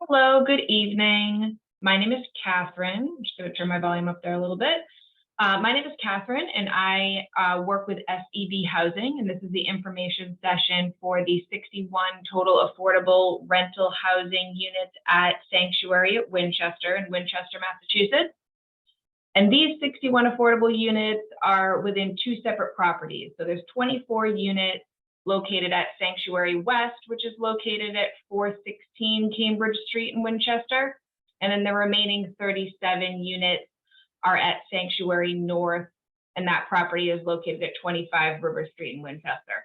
Hello, good evening. My name is Catherine. I'm just going to turn my volume up there a little bit. My name is Catherine, and I work with SEB Housing, and this is the information session for the 61 total affordable rental housing units at Sanctuary at Winchester in Winchester, Massachusetts. And these 61 affordable units are within two separate properties. So there's 24 units located at Sanctuary West, which is located at 416 Cambridge Street in Winchester. And then the remaining 37 units are at Sanctuary North, and that property is located at 25 River Street in Winchester.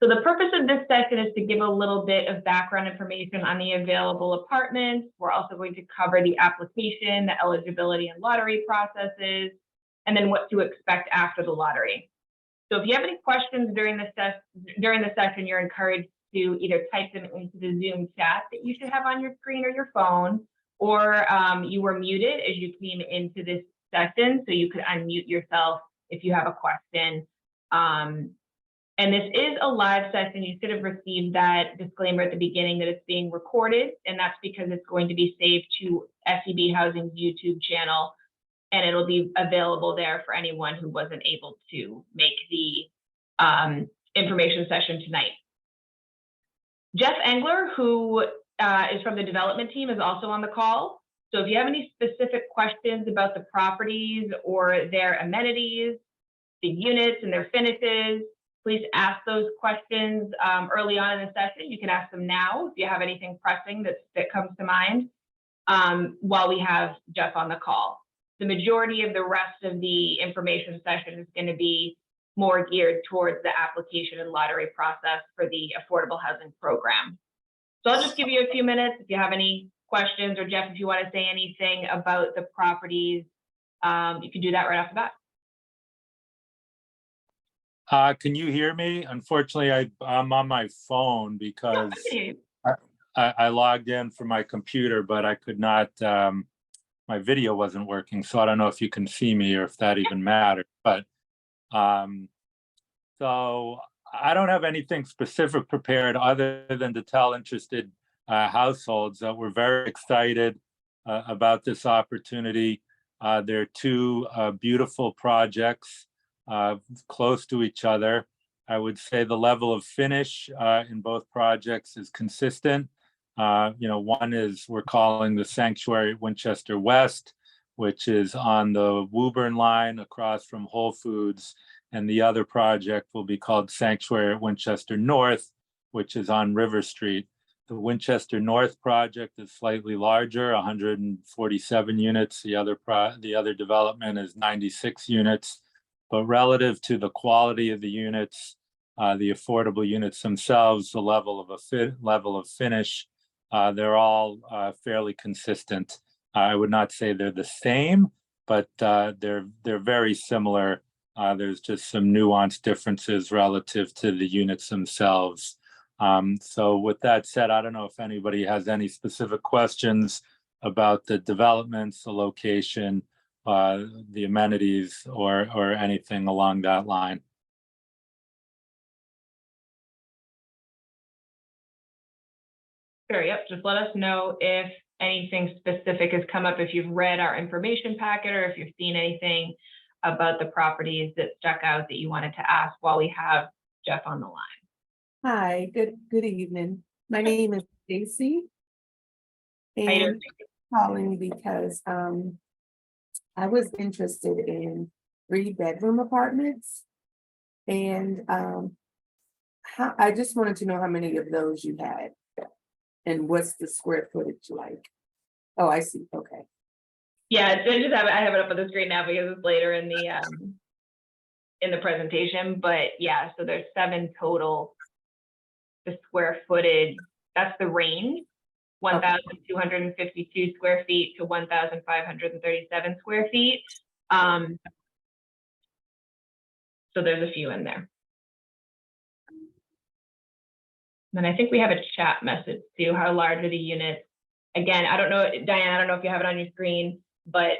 So the purpose of this session is to give a little bit of background information on the available apartments. We're also going to cover the application, the eligibility and lottery processes, and then what to expect after the lottery. So if you have any questions during the session, you're encouraged to either type them into the Zoom chat that you should have on your screen or your phone, or you were muted as you came into this session, so you could unmute yourself if you have a question. And this is a live session. You should have received that disclaimer at the beginning that it's being recorded, and that's because it's going to be saved to SEB Housing's YouTube channel, and it'll be available there for anyone who wasn't able to make the information session tonight. Jeff Engler, who is from the development team, is also on the call. So if you have any specific questions about the properties or their amenities, the units and their finishes, please ask those questions early on in the session. You can ask them now if you have anything pressing that comes to mind while we have Jeff on the call. The majority of the rest of the information session is going to be more geared towards the application and lottery process for the affordable housing program. So I'll just give you a few minutes if you have any questions, or Jeff, if you want to say anything about the properties, you can do that right off the bat. Can you hear me? Unfortunately, I'm on my phone because I logged in from my computer, but I could not, my video wasn't working. So I don't know if you can see me or if that even matters. But so I don't have anything specific prepared other than to tell interested households that we're very excited about this opportunity. There are two beautiful projects close to each other. I would say the level of finish in both projects is consistent. One is we're calling the Sanctuary Winchester West, which is on the Woburn line across from Whole Foods, and the other project will be called Sanctuary Winchester North, which is on River Street. The Winchester North project is slightly larger, 147 units. The other development is 96 units. But relative to the quality of the units, the affordable units themselves, the level of finish, they're all fairly consistent. I would not say they're the same, but they're very similar. There's just some nuanced differences relative to the units themselves. So with that said, I don't know if anybody has any specific questions about the developments, the location, the amenities, or anything along that line. Sure, yep, just let us know if anything specific has come up, if you've read our information packet, or if you've seen anything about the properties that stuck out that you wanted to ask while we have Jeff on the line. Hi, good evening. My name is Stacy, and I'm calling because I was interested in 3-bedroom apartments, and I just wanted to know how many of those you had and what's the square footage like. Oh, I see. Okay. Yeah, I have it up on the screen now because it's later in the presentation. But yeah, so there's 7 total. The square footage, that's the range, 1,252 square feet to 1,537 square feet. So there's a few in there. And I think we have a chat message too. How large are the units? Again, I don't know, Diane, I don't know if you have it on your screen, but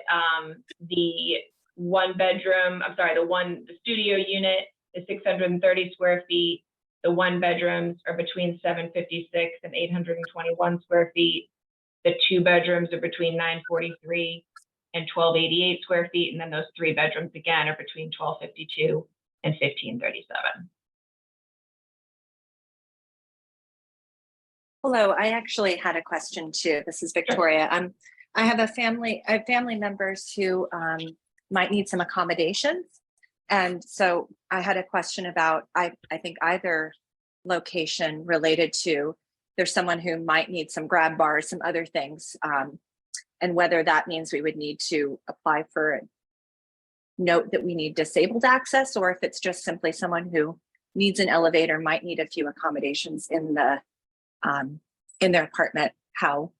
the the studio unit is 630 square feet. The one bedrooms are between 756 and 821 square feet. The two bedrooms are between 943 and 1288 square feet. And then those three bedrooms again are between 1252 and 1537. Hello, I actually had a question too. This is Victoria. I have family members who might need some accommodations. And so I had a question about, I think either location related to, there's someone who might need some grab bars, some other things, and whether that means we would need to apply for a note that we need disabled access, or if it's just simply someone who needs an elevator, might need a few accommodations in their apartment, how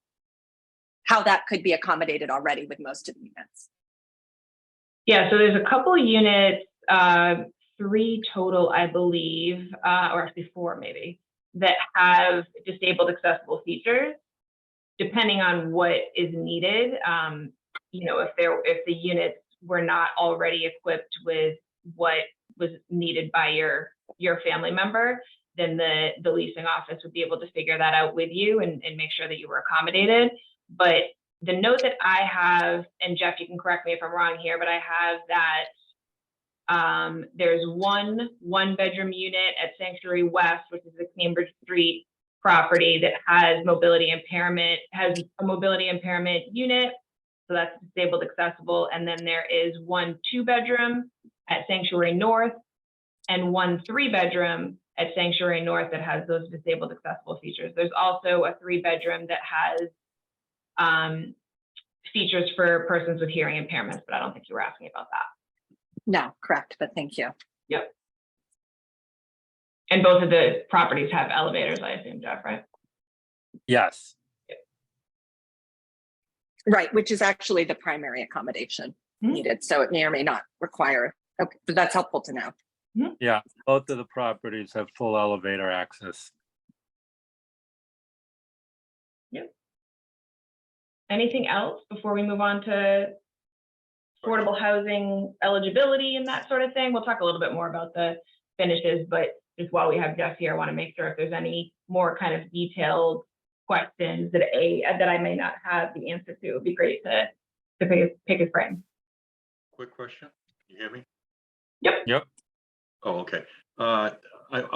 that could be accommodated already with most of the units. Yeah, so there's a couple units, 3 total, I believe, or actually 4 maybe, that have disabled accessible features, depending on what is needed. If the units were not already equipped with what was needed by your family member, then the leasing office would be able to figure that out with you and make sure that you were accommodated. But the note that I have, and Jeff, you can correct me if I'm wrong here, but I have that there's one bedroom unit at Sanctuary West, which is the Cambridge Street property, that has a mobility impairment unit. So that's disabled accessible. And then there is 1 2-bedroom at Sanctuary North and 1 3-bedroom at Sanctuary North that has those disabled accessible features. There's also a 3-bedroom that has features for persons with hearing impairments, but I don't think you were asking about that. No, correct, but thank you. Yep. And both of the properties have elevators, I assume, Jeff, right? Yes. Right, which is actually the primary accommodation needed. So it may or may not require, okay, but that's helpful to know. Yeah, both of the properties have full elevator access. Yep. Anything else before we move on to affordable housing eligibility and that sort of thing? We'll talk a little bit more about the finishes, but just while we have Jeff here, I want to make sure if there's any more kind of detailed questions that I may not have the answer to. It would be great to pick his brain. Quick question. Can you hear me? Yep. Oh, okay. I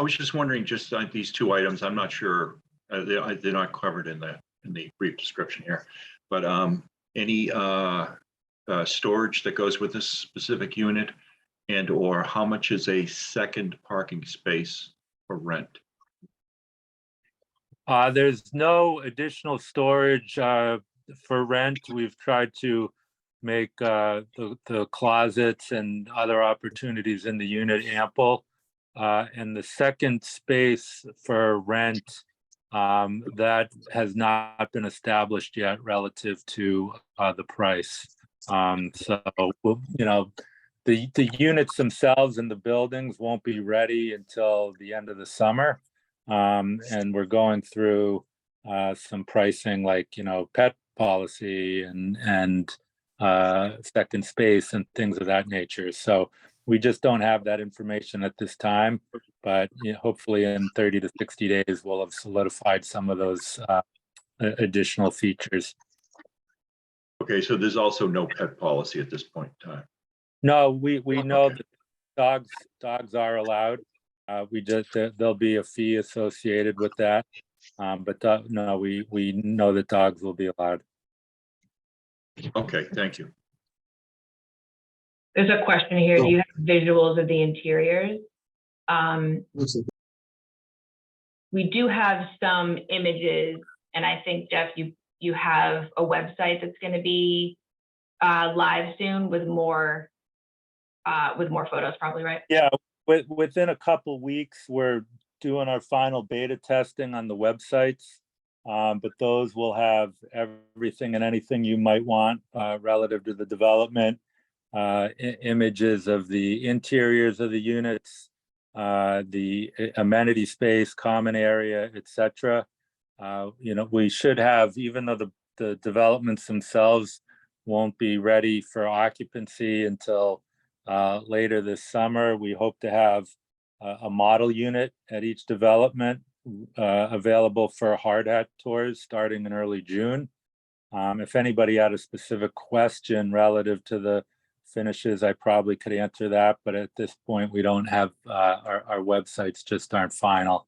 was just wondering, just on these 2 items, I'm not sure, they're not covered in the brief description here, but any storage that goes with this specific unit, and or how much is a second parking space for rent? There's no additional storage for rent. We've tried to make the closets and other opportunities in the unit ample. And the second space for rent, that has not been established yet relative to the price. So, the units themselves and the buildings won't be ready until the end of the summer. And we're going through some pricing, like, pet policy and second space and things of that nature. So we just don't have that information at this time, but hopefully in 30 to 60 days, we'll have solidified some of those additional features. Okay, so there's also no pet policy at this point in time. No, we know Okay. that dogs are allowed. There'll be a fee associated with that. But no, we know that dogs will be allowed. Okay, thank you. There's a question here. Do you have visuals of the interiors? We do have some images, and I think, Jeff, you have a website that's going to be live soon with more photos, probably, right? Yeah, within a couple weeks, we're doing our final beta testing on the websites. But those will have everything and anything you might want relative to the development, images of the interiors of the units, the amenity space, common area, etc. We should have, even though the developments themselves won't be ready for occupancy until later this summer, we hope to have a model unit at each development available for hard hat tours starting in early June. If anybody had a specific question relative to the finishes, I probably could answer that, but at this point, we don't have, our websites just aren't final.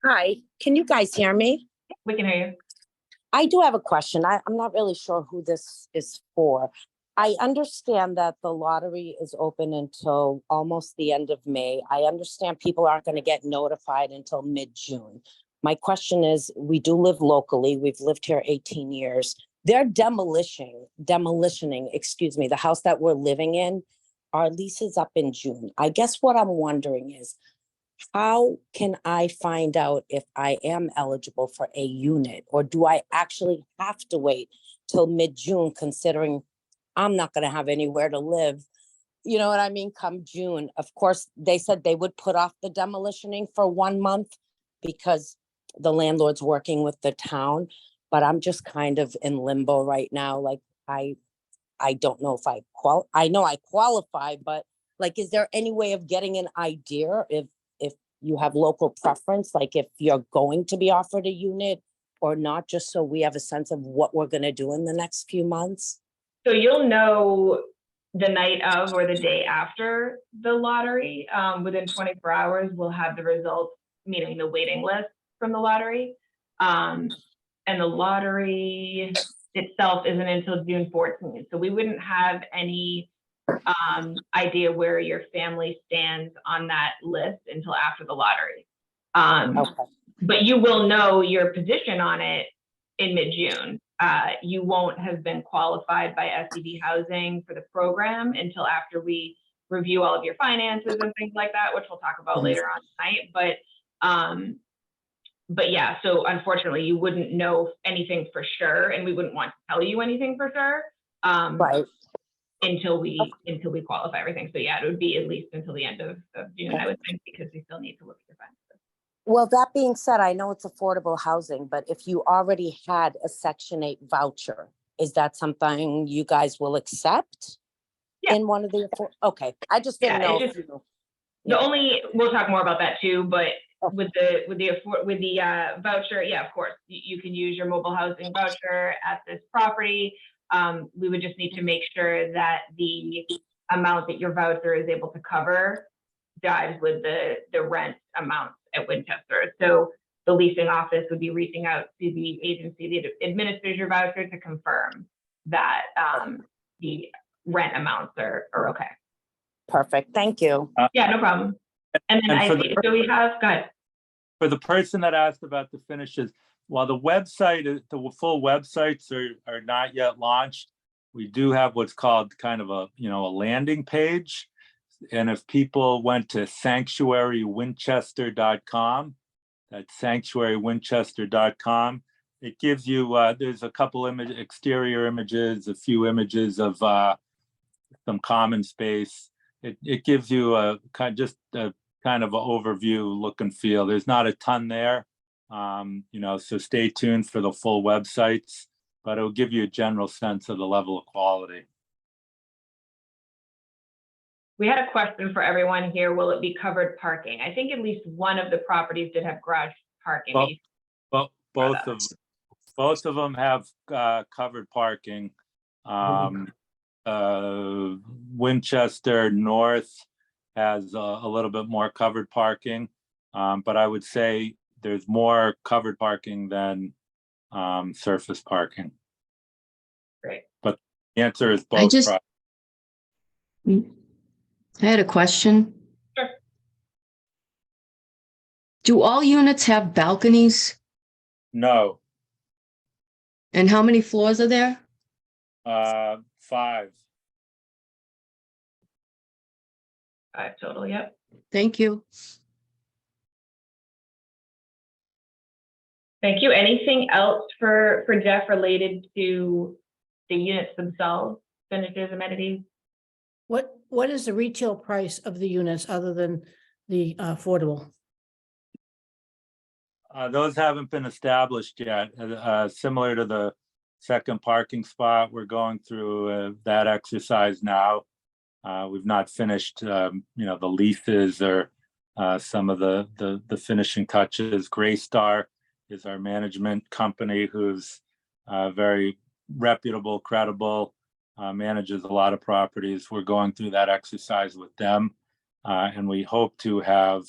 Hi, can you guys hear me? We can hear you. I do have a question. I'm not really sure who this is for. I understand that the lottery is open until almost the end of May. I understand people aren't going to get notified until mid-June. My question is, we do live locally. We've lived here 18 years. They're demolitioning, the house that we're living in. Our lease is up in June. I guess what I'm wondering is, how can I find out if I am eligible for a unit, or do I actually have to wait till mid-June, considering I'm not going to have anywhere to live? You know what I mean? Come June. Of course, they said they would put off the demolitioning for 1 month because the landlord's working with the town, but I'm just kind of in limbo right now. Like, I don't know if I know I qualify, but like, is there any way of getting an idea if you have local preference, like if you're going to be offered a unit or not, just so we have a sense of what we're going to do in the next few months? So you'll know the night of or the day after the lottery. Within 24 hours, we'll have the results, meaning the waiting list from the lottery. And the lottery itself isn't until June 14th. So we wouldn't have any idea where your family stands on that list until after the lottery. Okay. But you will know your position on it in mid-June. You won't have been qualified by SEB Housing for the program until after we review all of your finances and things like that, which we'll talk about later on tonight. But yeah, so unfortunately, you wouldn't know anything for sure, and we wouldn't want to tell you anything for sure. Right. Until we qualify everything. So yeah, it would be at least until the end of June, I would think, because we still need to look at your finances. Well, that being said, I know it's affordable housing, but if you already had a Section 8 voucher, is that something you guys will accept? Yeah. In one of the, okay, I just didn't Yeah, know. it just- The only, we'll talk more about that too, but with the voucher, yeah, of course, you can use your mobile housing voucher at this property. We would just need to make sure that the amount that your voucher is able to cover jives with the rent amounts at Winchester. So the leasing office would be reaching out to the agency that administers your voucher to confirm that the rent amounts are okay. Perfect, thank you. Yeah, no problem. And then so we have, go ahead. For the person that asked about the finishes, while the full websites are not yet launched, we do have what's called kind of a landing page. And if people went to sanctuarywinchester.com, that's sanctuarywinchester.com, it gives you, there's a couple exterior images, a few images of some common space. It gives you a kind of an overview, look and feel. There's not a ton there, so stay tuned for the full websites, but it'll give you a general sense of the level of quality. We had a question for everyone here. Will it be covered parking? I think at least one of the properties did have garage parking. Well, both of them have covered parking. Winchester North has a little bit more covered parking, but I would say there's more covered parking than surface parking. Great. But the answer is both. I had a question. Sure. Do all units have balconies? No. And how many floors are there? 5. 5 total, yep. Thank you. Thank you. Anything else for Jeff related to the units themselves, finishes, amenities? What is the retail price of the units other than the affordable? Those haven't been established yet. Similar to the second parking spot, we're going through that exercise now. We've not finished, the leases or some of the finishing touches. Graystar is our management company who's very reputable, credible, manages a lot of properties. We're going through that exercise with them. And we hope to have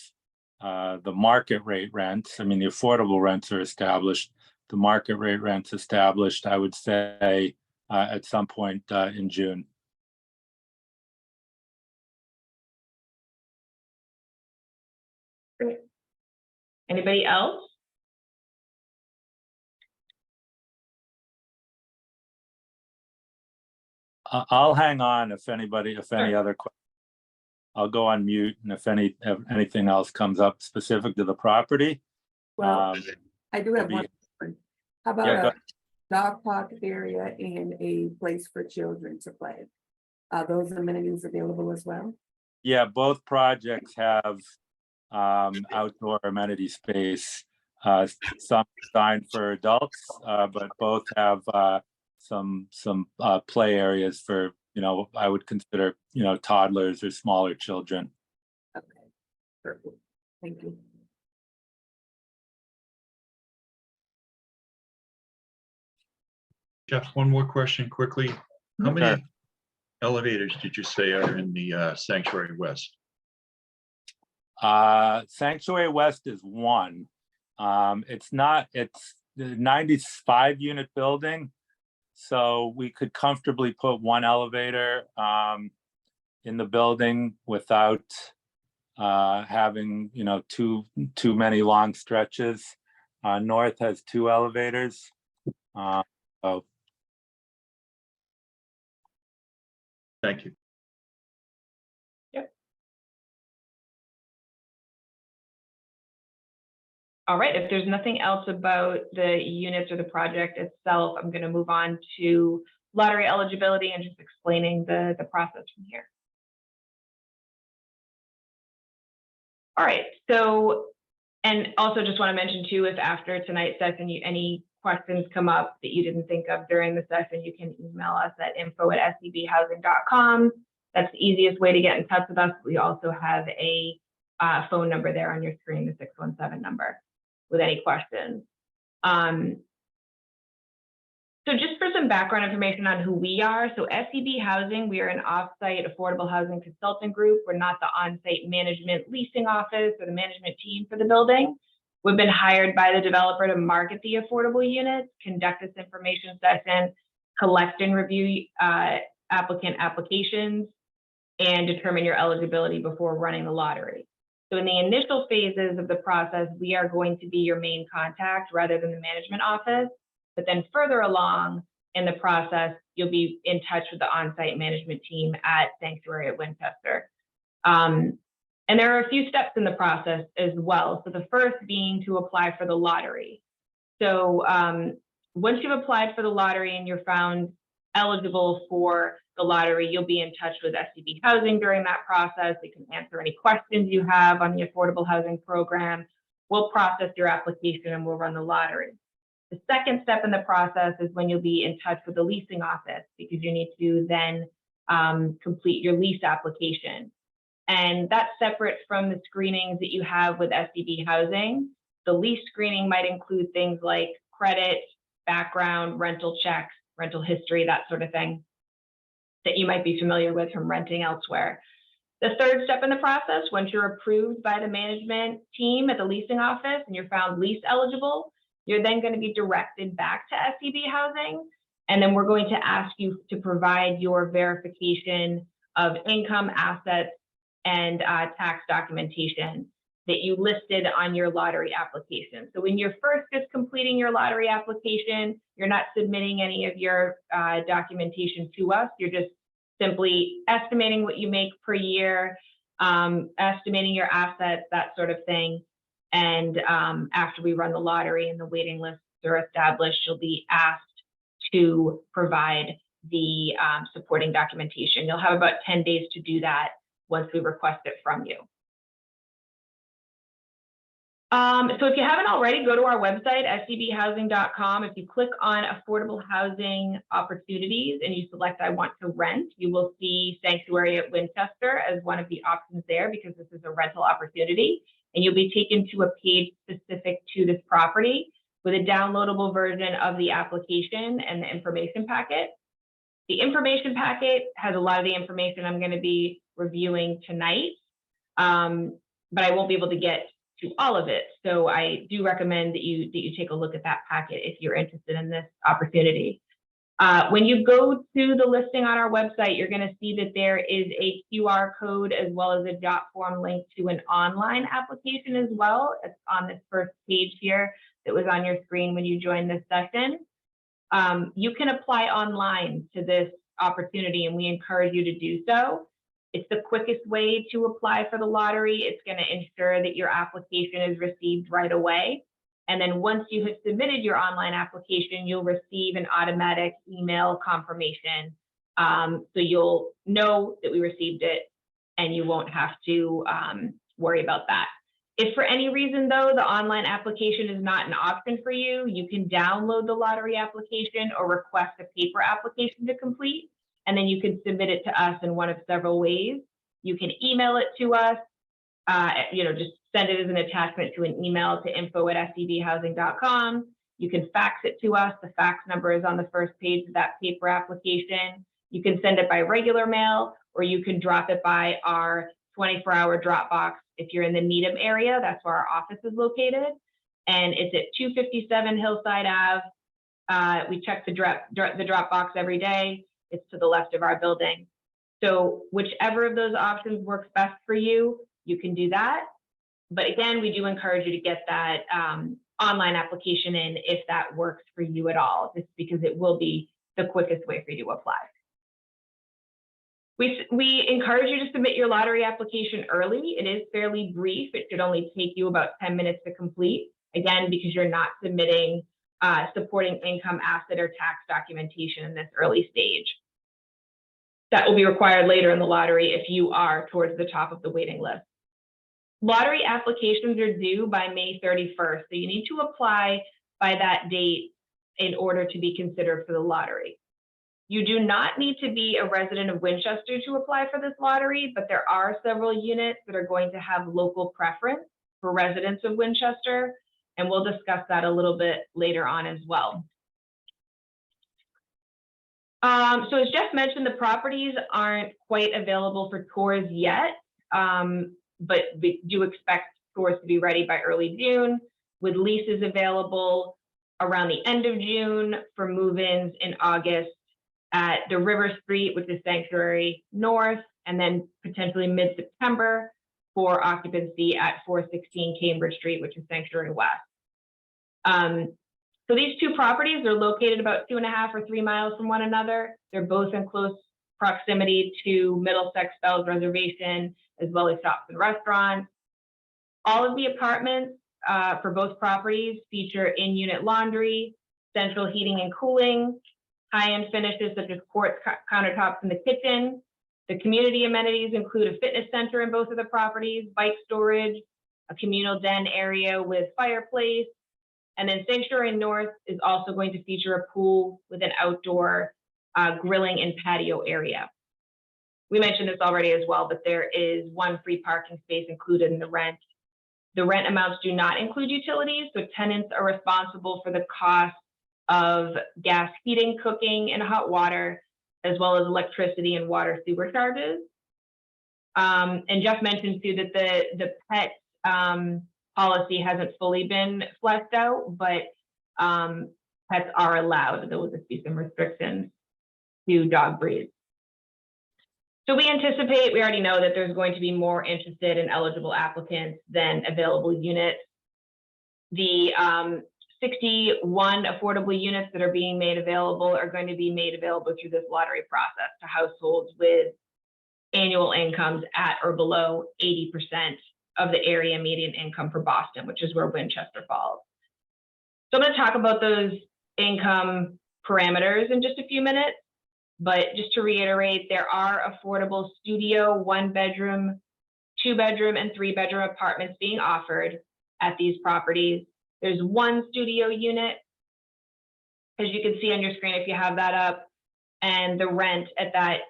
the market rate rents. I mean, the affordable rents are established. The market rate rents established, I would say, at some point in June. Great. Anybody else? I'll hang on if any other questions. I'll go on mute, and if anything else comes up specific to the property. Well, I do have I'll be- one. Question. How Yeah, about go- a dog park area and a place for children to play? Are those amenities available as well? Yeah, both projects have outdoor amenity space. Some designed for adults, but both have some play areas for, I would consider, toddlers or smaller children. Okay, perfect. Thank you. Jeff, one more question quickly. How Sure. many elevators did you say are in the Sanctuary West? Sanctuary West is one. It's the 95 unit building. So we could comfortably put one elevator in the building without having, too many long stretches. North has 2 elevators. So Thank you. All right, if there's nothing else about the units or the project itself, I'm going to move on to lottery eligibility and just explaining the process from here. All right, so, and also just want to mention too, if after tonight's session, any questions come up that you didn't think of during the session, you can email us at info@sdbhousing.com. That's the easiest way to get in touch with us. We also have a phone number there on your screen, the 617 number, with any questions. So just for some background information on who we are, so SEB Housing, we are an off-site affordable housing consultant group. We're not the on-site management leasing office or the management team for the building. We've been hired by the developer to market the affordable units, conduct this information session, collect and review applicant applications, and determine your eligibility before running the lottery. So in the initial phases of the process, we are going to be your main contact rather than the management office. But then further along in the process, you'll be in touch with the on-site management team at Sanctuary at Winchester. And there are a few steps in the process as well. So the first being to apply for the lottery. So once you've applied for the lottery and you're found eligible for the lottery, you'll be in touch with SEB Housing during that process. They can answer any questions you have on the affordable housing program. We'll process your application and we'll run the lottery. The second step in the process is when you'll be in touch with the leasing office, because you need to then complete your lease application. And that's separate from the screenings that you have with SEB Housing. The lease screening might include things like credit, background, rental checks, rental history, that sort of thing that you might be familiar with from renting elsewhere. The third step in the process, once you're approved by the management team at the leasing office and you're found lease eligible, you're then going to be directed back to SEB Housing. And then we're going to ask you to provide your verification of income, assets, and tax documentation that you listed on your lottery application. So when you're first just completing your lottery application, you're not submitting any of your documentation to us. You're just simply estimating what you make per year, estimating your assets, that sort of thing. And after we run the lottery and the waiting lists are established, you'll be asked to provide the supporting documentation. You'll have about 10 days to do that once we request it from you. So if you haven't already, go to our website, scbhousing.com. If you click on affordable housing opportunities and you select I want to rent, you will see Sanctuary at Winchester as one of the options there because this is a rental opportunity. And you'll be taken to a page specific to this property with a downloadable version of the application and the information packet. The information packet has a lot of the information I'm going to be reviewing tonight, but I won't be able to get to all of it. So I do recommend that you take a look at that packet if you're interested in this opportunity. When you go to the listing on our website, you're going to see that there is a QR code as well as a dot form link to an online application as well. It's on this first page here that was on your screen when you joined this session. You can apply online to this opportunity and we encourage you to do so. It's the quickest way to apply for the lottery. It's going to ensure that your application is received right away. And then once you have submitted your online application, you'll receive an automatic email confirmation. So you'll know that we received it and you won't have to worry about that. If for any reason, though, the online application is not an option for you, you can download the lottery application or request a paper application to complete, and then you can submit it to us in one of several ways. You can email it to us, just send it as an attachment to an email to info@scbhousing.com. You can fax it to us. The fax number is on the first page of that paper application. You can send it by regular mail, or you can drop it by our 24-hour drop box if you're in the Needham area. That's where our office is located. And it's at 257 Hillside Ave. We check the drop box every day. It's to the left of our building. So whichever of those options works best for you, you can do that. But again, we do encourage you to get that online application in if that works for you at all, just because it will be the quickest way for you to apply. We encourage you to submit your lottery application early. It is fairly brief. It should only take you about 10 minutes to complete. Again, because you're not submitting supporting income, asset, or tax documentation in this early stage. That will be required later in the lottery if you are towards the top of the waiting list. Lottery applications are due by May 31st, so you need to apply by that date in order to be considered for the lottery. You do not need to be a resident of Winchester to apply for this lottery, but there are several units that are going to have local preference for residents of Winchester, and we'll discuss that a little bit later on as well. So as Jeff mentioned, the properties aren't quite available for tours yet, but we do expect tours to be ready by early June, with leases available around the end of June for move-ins in August at the River Street, which is Sanctuary North, and then potentially mid-September for occupancy at 416 Cambridge Street, which is Sanctuary West. So these two properties are located about 2.5 or 3 miles from one another. They're both in close proximity to Middlesex Fells Reservation, as well as shops and restaurants. All of the apartments for both properties feature in-unit laundry, central heating and cooling, high-end finishes such as quartz countertops in the kitchen. The community amenities include a fitness center in both of the properties, bike storage, a communal den area with fireplace, and then Sanctuary North is also going to feature a pool with an outdoor grilling and patio area. We mentioned this already as well, but there is one free parking space included in the rent. The rent amounts do not include utilities, so tenants are responsible for the cost of gas heating, cooking, and hot water, as well as electricity and water sewer charges. And Jeff mentioned too that the pet policy hasn't fully been fleshed out, but pets are allowed. There will just be some restrictions to dog breeds. So we anticipate, we already know that there's going to be more interested and eligible applicants than available units. The 61 affordable units that are being made available are going to be made available through this lottery process to households with annual incomes at or below 80% of the area median income for Boston, which is where Winchester falls. So I'm going to talk about those income parameters in just a few minutes, but just to reiterate, there are affordable studio, 1-bedroom, 2-bedroom, and 3-bedroom apartments being offered. at these properties. There's one studio unit, as you can see on your screen if you have that up, and the rent at that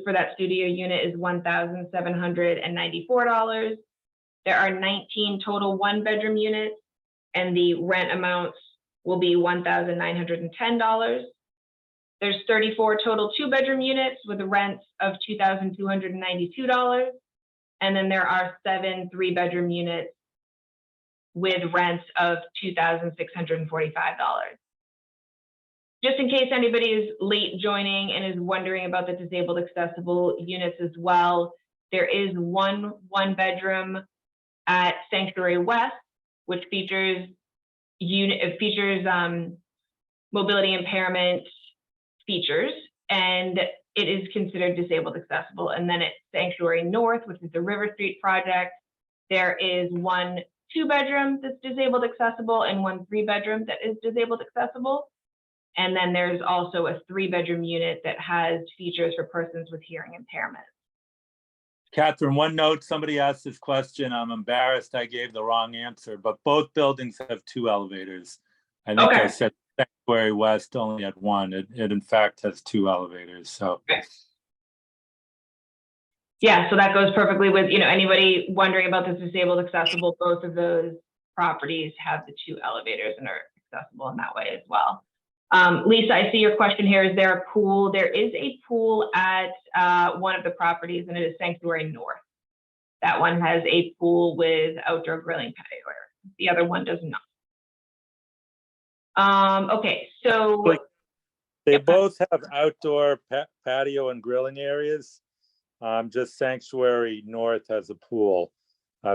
for that studio unit is $1,794. There are 19 total one-bedroom units, and the rent amounts will be $1,910. There's 34 total two-bedroom units with rents of $2,292. And then there are 7 three-bedroom units with rents of $2,645. Just in case anybody is late joining and is wondering about the disabled accessible units as well, there is one bedroom at Sanctuary West, which features mobility impairment features, and it is considered disabled accessible. And then at Sanctuary North, which is the River Street project, there is one 2-bedroom that's disabled accessible and one 3-bedroom that is disabled accessible. And then there's also a 3-bedroom unit that has features for persons with hearing impairment. Catherine, one note, somebody asked this question. I'm embarrassed I gave the wrong answer, but both buildings have 2 elevators. I think I said Sanctuary West only had 1. It in fact has 2 elevators, so. Okay. Yeah, so that goes perfectly with, anybody wondering about this disabled accessible, both of those properties have the 2 elevators and are accessible in that way as well. Lisa, I see your question here. Is there a pool? There is a pool at one of the properties, and it is Sanctuary North. That one has a pool with outdoor grilling patio area. The other one does not. Okay, so They both have outdoor patio and grilling areas. Just Sanctuary North has a pool.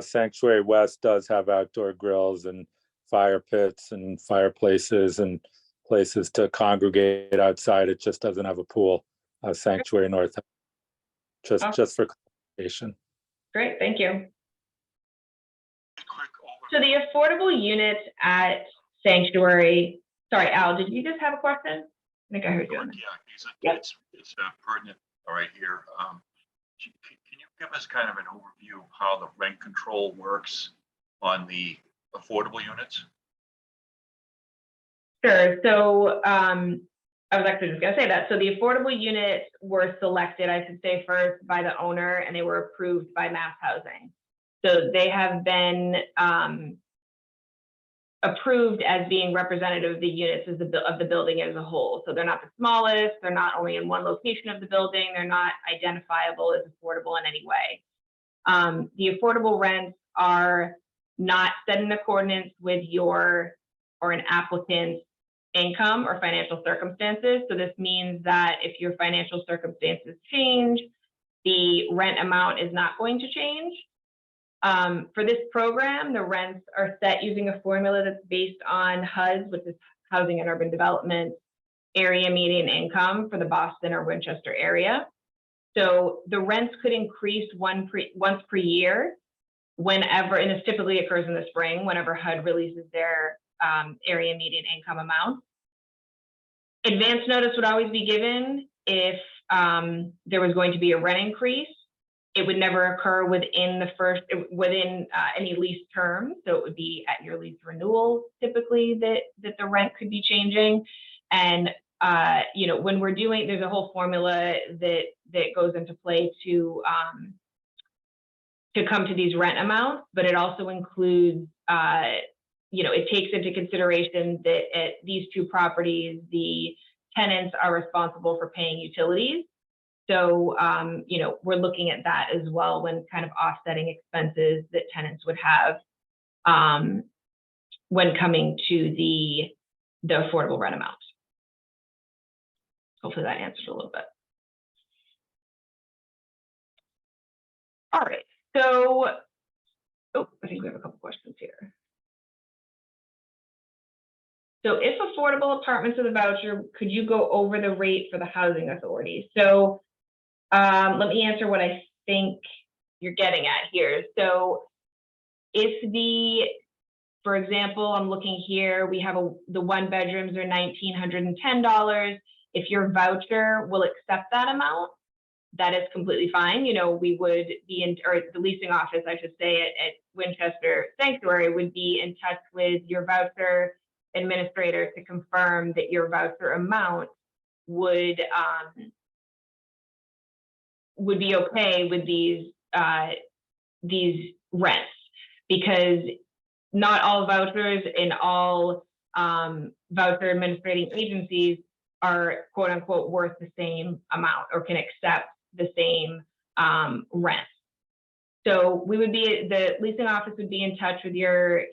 Sanctuary West does have outdoor grills and fire pits and fireplaces and places to congregate outside. It just doesn't have a pool. Sanctuary North, just for clarification. Great, thank you. So the affordable units at Sanctuary, sorry, Al, did you just have a question? I think I heard you on that. Yeah, it's pertinent right here. Can you give us kind of an overview of how the rent control works on the affordable units? Sure. So I was actually just going to say that. So the affordable units were selected, I should say, first by the owner, and they were approved by Mass Housing. So they have been approved as being representative of the units of the building as a whole. So they're not the smallest. They're not only in one location of the building. They're not identifiable as affordable in any way. The affordable rents are not set in accordance with your or an applicant's income or financial circumstances. So this means that if your financial circumstances change, the rent amount is not going to change. For this program, the rents are set using a formula that's based on HUD, which is Housing and Urban Development, area median income for the Boston or Winchester area. So the rents could increase once per year whenever, and this typically occurs in the spring, whenever HUD releases their area median income amount. Advance notice would always be given if there was going to be a rent increase. It would never occur within any lease term. So it would be at your lease renewal, typically, that the rent could be changing. And when we're doing, there's a whole formula that goes into play to come to these rent amounts, but it also includes, it takes into consideration that at these 2 properties, the tenants are responsible for paying utilities. So, we're looking at that as well when kind of offsetting expenses that tenants would have when coming to the affordable rent amount. Hopefully that answered a little bit. All right, so, I think we have a couple questions here. So if affordable apartments are the voucher, could you go over the rate for the housing authority? So let me answer what I think you're getting at here. So if for example, I'm looking here, we have the 1-bedrooms are $1,910. If your voucher will accept that amount, that is completely fine. We would be or the leasing office, I should say, at Winchester Sanctuary would be in touch with your voucher administrator to confirm that your voucher amount would be okay with these rents, because not all vouchers in all voucher administrating agencies are quote unquote worth the same amount or can accept the same rent. So the leasing office would be in touch with your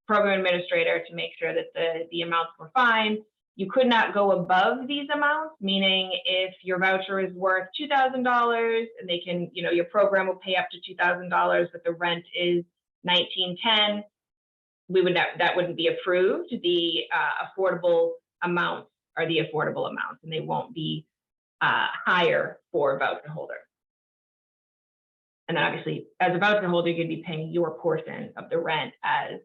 program administrator to make sure that the amounts were fine. You could not go above these amounts, meaning if your voucher is worth $2,000 and they can, your program will pay up to $2,000, but the rent is $1,910, that wouldn't be approved. The affordable amounts are the affordable amounts, and they won't be higher for a voucher holder. And then obviously, as a voucher holder, you'd be paying your portion of the rent as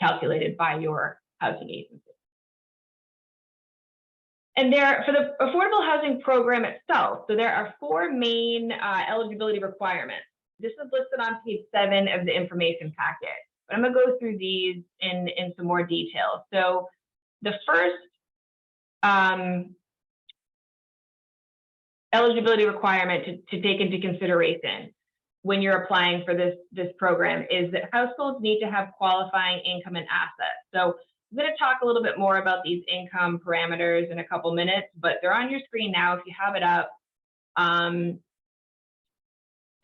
calculated by your housing agency. And for the affordable housing program itself, so there are 4 main eligibility requirements. This is listed on page 7 of the information packet, but I'm going to go through these in some more detail. So the first eligibility requirement to take into consideration when you're applying for this program is that households need to have qualifying income and assets. So I'm going to talk a little bit more about these income parameters in a couple minutes, but they're on your screen now if you have it up.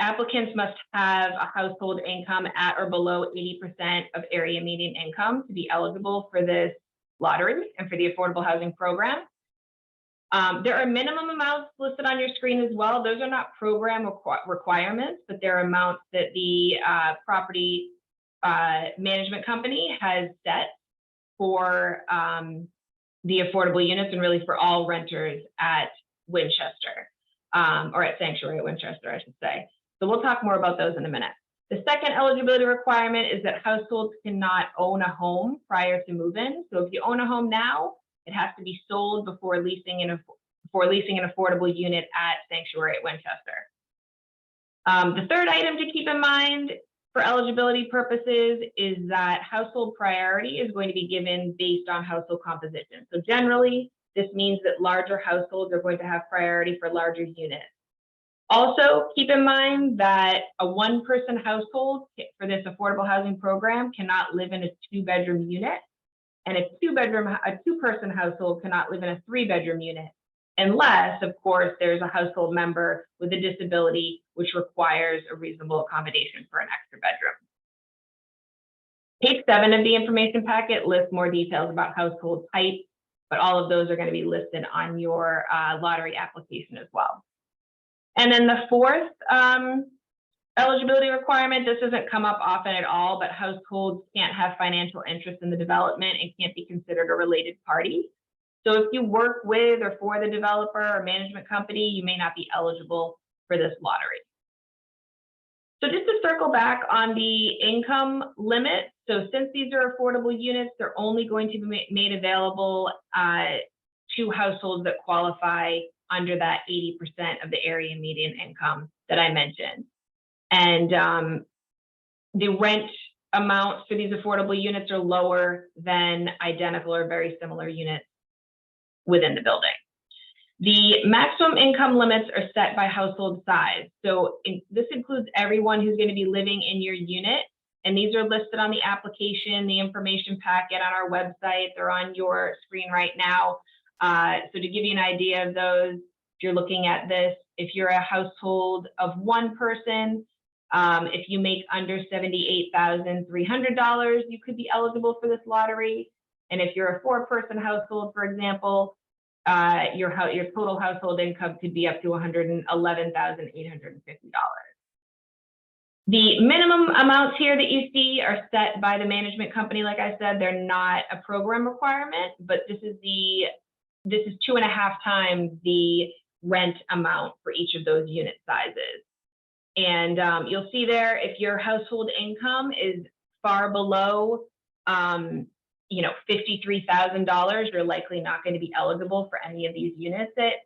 Applicants must have a household income at or below 80% of area median income to be eligible for this lottery and for the affordable housing program. There are minimum amounts listed on your screen as well. Those are not program requirements, but they're amounts that the property management company has set for the affordable units and really for all renters at Winchester, or at Sanctuary at Winchester, I should say. So we'll talk more about those in a minute. The second eligibility requirement is that households cannot own a home prior to move-in. So if you own a home now, it has to be sold before leasing an affordable unit at Sanctuary at Winchester. The third item to keep in mind for eligibility purposes is that household priority is going to be given based on household composition. So generally, this means that larger households are going to have priority for larger units. Also, keep in mind that a 1-person household for this affordable housing program cannot live in a 2-bedroom unit, and a 2-person household cannot live in a 3-bedroom unit, unless, of course, there's a household member with a disability which requires a reasonable accommodation for an extra bedroom. Page 7 of the information packet lists more details about household type, but all of those are going to be listed on your lottery application as well. And then the fourth eligibility requirement, this doesn't come up often at all, but households can't have financial interest in the development and can't be considered a related party. So if you work with or for the developer or management company, you may not be eligible for this lottery. So just to circle back on the income limit, so since these are affordable units, they're only going to be made available to households that qualify under that 80% of the area median income that I mentioned. And the rent amounts for these affordable units are lower than identical or very similar units within the building. The maximum income limits are set by household size. So this includes everyone who's going to be living in your unit. And these are listed on the application, the information packet on our website. They're on your screen right now. So to give you an idea of those, if you're looking at this, if you're a household of 1 person, if you make under $78,300, you could be eligible for this lottery. And if you're a 4-person household, for example, your total household income could be up to $111,850. The minimum amounts here that you see are set by the management company. Like I said, they're not a program requirement, but this is 2.5 times the rent amount for each of those unit sizes. And you'll see there, if your household income is far below, $53,000, you're likely not going to be eligible for any of these units at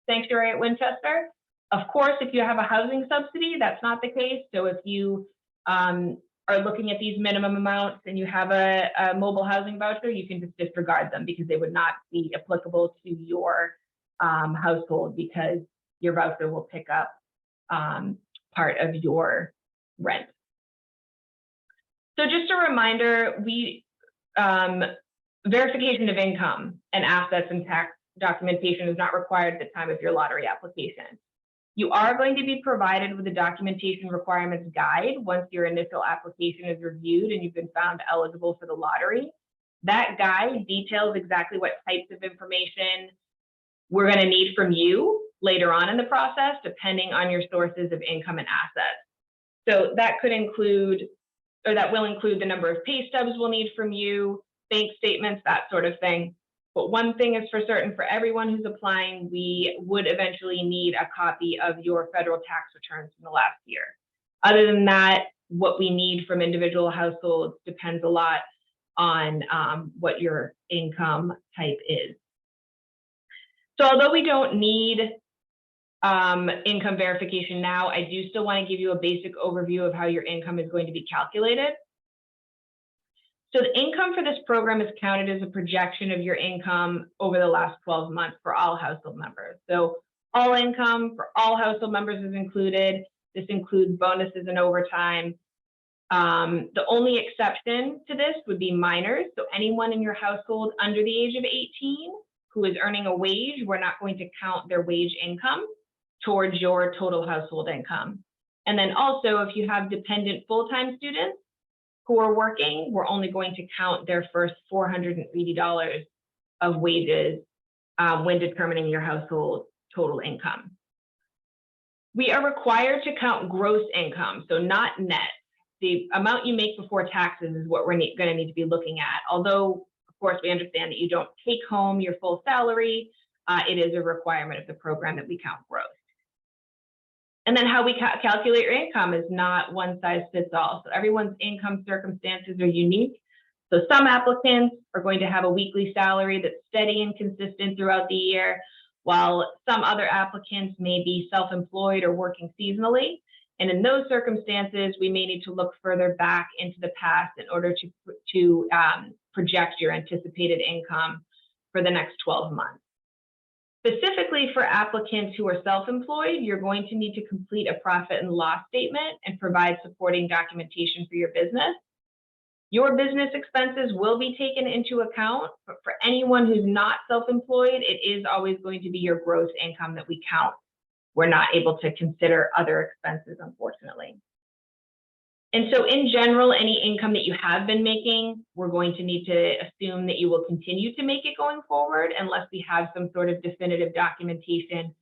Sanctuary at Winchester. Of course, if you have a housing subsidy, that's not the case. So if you are looking at these minimum amounts and you have a mobile housing voucher, you can just disregard them because they would not be applicable to your household because your voucher will pick up part of your rent. So just a reminder, verification of income and assets and tax documentation is not required at the time of your lottery application. You are going to be provided with a documentation requirements guide once your initial application is reviewed and you've been found eligible for the lottery. That guide details exactly what types of information we're going to need from you later on in the process, depending on your sources of income and assets. So that could include, or that will include the number of pay stubs we'll need from you, bank statements, that sort of thing. But one thing is for certain, for everyone who's applying, we would eventually need a copy of your federal tax returns from the last year. Other than that, what we need from individual households depends a lot on what your income type is. So although we don't need income verification now, I do still want to give you a basic overview of how your income is going to be calculated. So the income for this program is counted as a projection of your income over the last 12 months for all household members. So all income for all household members is included. This includes bonuses and overtime. The only exception to this would be minors. So anyone in your household under the age of 18 who is earning a wage, we're not going to count their wage income towards your total household income. And then also, if you have dependent full-time students who are working, we're only going to count their first $480 of wages when determining your household total income. We are required to count gross income, so not net. The amount you make before taxes is what we're going to need to be looking at. Although, of course, we understand that you don't take home your full salary, it is a requirement of the program that we count gross. And then how we calculate your income is not one size fits all. So everyone's income circumstances are unique. So some applicants are going to have a weekly salary that's steady and consistent throughout the year, while some other applicants may be self-employed or working seasonally. And in those circumstances, we may need to look further back into the past in order to project your anticipated income for the next 12 months. Specifically for applicants who are self-employed, you're going to need to complete a profit and loss statement and provide supporting documentation for your business. Your business expenses will be taken into account, but for anyone who's not self-employed, it is always going to be your gross income that we count. We're not able to consider other expenses, unfortunately. And so in general, any income that you have been making, we're going to need to assume that you will continue to make it going forward unless we have some sort of definitive documentation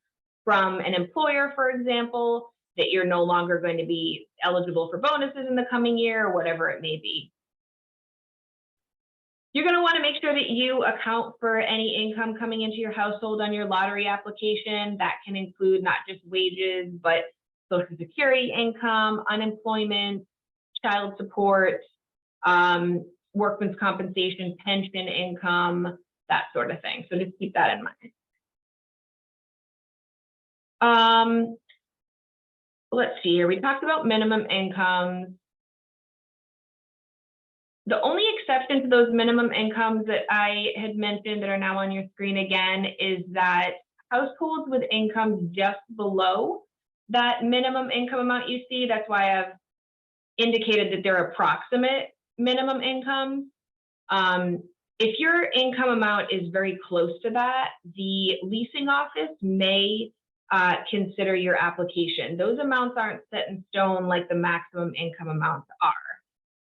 from an employer, for example, that you're no longer going to be eligible for bonuses in the coming year or whatever it may be. You're going to want to make sure that you account for any income coming into your household on your lottery application. That can include not just wages, but Social Security income, unemployment, child support, workman's compensation, pension income, that sort of thing. So just keep that in mind. Let's see here. We talked about minimum incomes. The only exception to those minimum incomes that I had mentioned that are now on your screen again is that households with incomes just below that minimum income amount you see, that's why I've indicated that they're approximate minimum income. If your income amount is very close to that, the leasing office may consider your application. Those amounts aren't set in stone like the maximum income amounts are.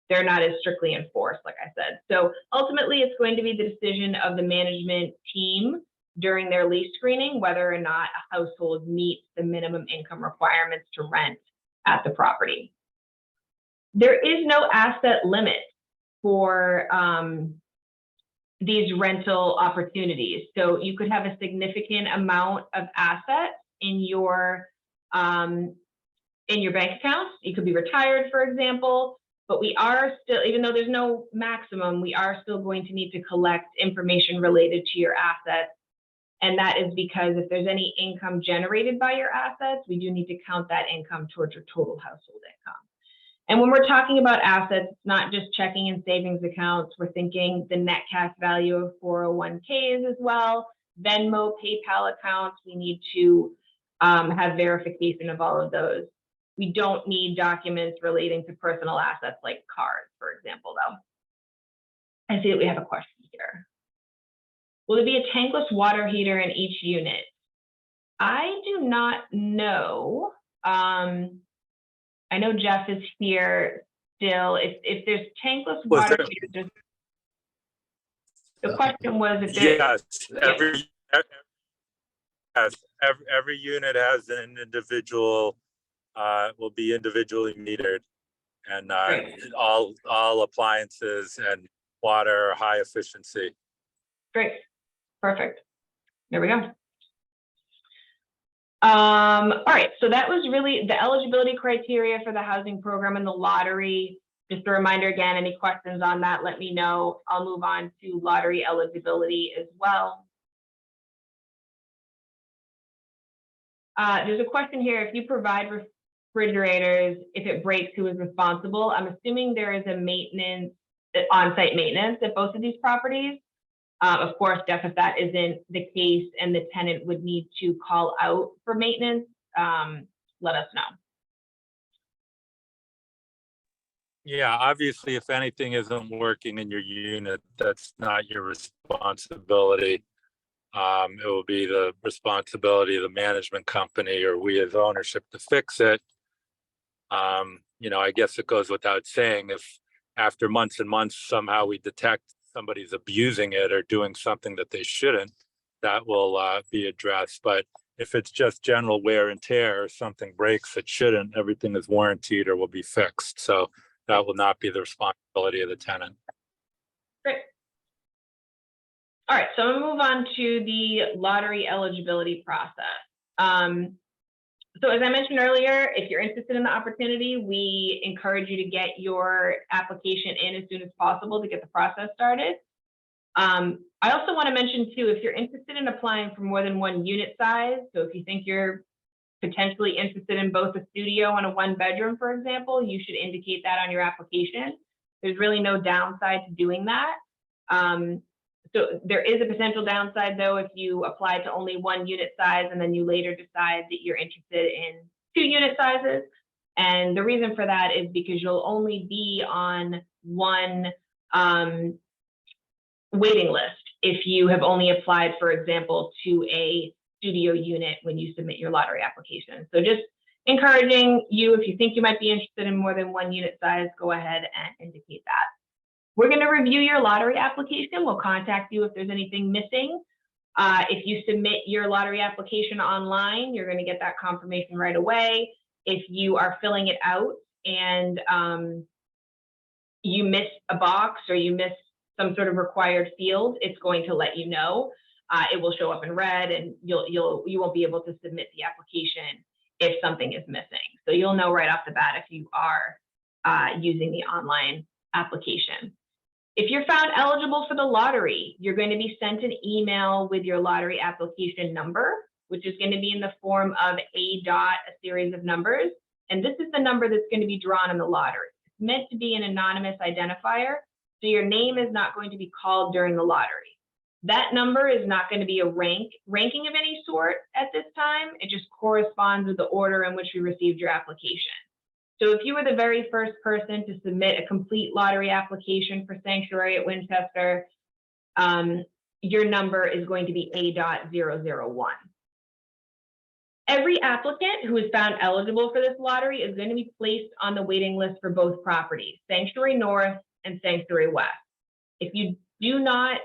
They're not as strictly enforced, like I said. So ultimately, it's going to be the decision of the management team during their lease screening whether or not a household meets the minimum income requirements to rent at the property. There is no asset limit for these rental opportunities. So you could have a significant amount of assets in your bank accounts. You could be retired, for example, but we are still, even though there's no maximum, we are still going to need to collect information related to your assets. And that is because if there's any income generated by your assets, we do need to count that income towards your total household income. And when we're talking about assets, it's not just checking and savings accounts. We're thinking the net cash value of 401ks as well, Venmo, PayPal accounts. We need to have verification of all of those. We don't need documents relating to personal assets like cars, for example, though. I see that we have a question here. Will there be a tankless water heater in each unit? I do not know. I know Jeff is here still. If there's tankless water heaters, the question was if there. Yes, every unit has an individual, will be individually metered, and all appliances and water are high efficiency. Great, perfect. There we go. All right, so that was really the eligibility criteria for the housing program and the lottery. Just a reminder again, any questions on that, let me know. I'll move on to lottery eligibility as well. There's a question here, if you provide refrigerators, if it breaks, who is responsible? I'm assuming there is a maintenance, on-site maintenance at both of these properties. Of course, Jeff, if that isn't the case and the tenant would need to call out for maintenance, let us know. Yeah, obviously, if anything isn't working in your unit, that's not your responsibility. It will be the responsibility of the management company or we as ownership to fix it. You know, I guess it goes without saying, if after months and months somehow we detect somebody's abusing it or doing something that they shouldn't, that will be addressed. But if it's just general wear and tear or something breaks that shouldn't, everything is warranted or will be fixed. So that will not be the responsibility of the tenant. Great. All right, so I'm gonna move on to the lottery eligibility process. So as I mentioned earlier, if you're interested in the opportunity, we encourage you to get your application in as soon as possible to get the process started. I also want to mention too, if you're interested in applying for more than one unit size, so if you think you're potentially interested in both a studio and a one bedroom, for example, you should indicate that on your application. There's really no downside to doing that. So there is a potential downside though, if you apply to only one unit size and then you later decide that you're interested in 2 unit sizes. And the reason for that is because you'll only be on one waiting list if you have only applied, for example, to a studio unit when you submit your lottery application. So just encouraging you, if you think you might be interested in more than one unit size, go ahead and indicate that. We're going to review your lottery application. We'll contact you if there's anything missing. If you submit your lottery application online, you're going to get that confirmation right away. If you are filling it out and you miss a box or you miss some sort of required field, it's going to let you know. It will show up in red, and you won't be able to submit the application if something is missing. So you'll know right off the bat if you are using the online application. If you're found eligible for the lottery, you're going to be sent an email with your lottery application number, which is going to be in the form of a series of numbers. And this is the number that's going to be drawn in the lottery. It's meant to be an anonymous identifier, so your name is not going to be called during the lottery. That number is not going to be a ranking of any sort at this time. It just corresponds with the order in which you received your application. So if you were the very first person to submit a complete lottery application for Sanctuary at Winchester, your number is going to be A.001. Every applicant who is found eligible for this lottery is going to be placed on the waiting list for both properties, Sanctuary North and Sanctuary West. If you do not,